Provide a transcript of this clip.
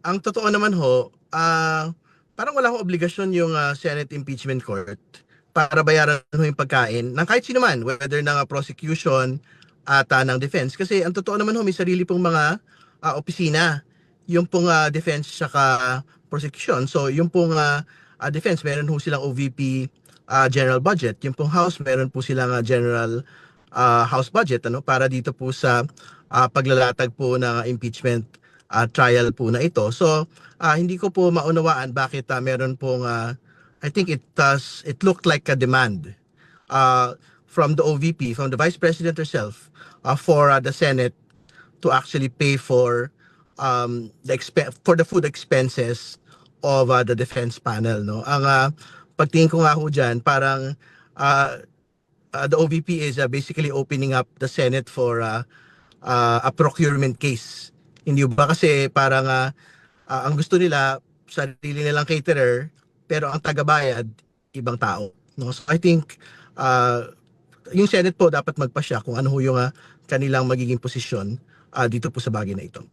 Ang totoo naman ho, parang wala akong obligasyon yung Senate Impeachment Court para bayaran ho yung pagkain ng kahit sino man, whether ng prosecution at ng defense. Kasi ang totoo naman ho, may sarili pong mga opisina. Yung pong defense saka prosecution. So yung pong defense, meron ho silang OVP general budget. Yung pong House, meron po silang general House budget ano para dito po sa paglalatag po ng impeachment trial po na ito. So, hindi ko po maunawaan bakit meron pong I think it looked like a demand from the OVP, from the Vice President herself, for the Senate to actually pay for for the food expenses of the defense panel, no. Ang pagtingin ko nga ho diyan, parang uh, the OVP is basically opening up the Senate for a procurement case. Hindi ba kasi parang ang gusto nila sarili nilang caterer pero ang tagabayad ibang tao, no? So I think yung Senate po dapat magpasya kung ano ho yung kanilang magiging posisyon dito po sa bagay na ito.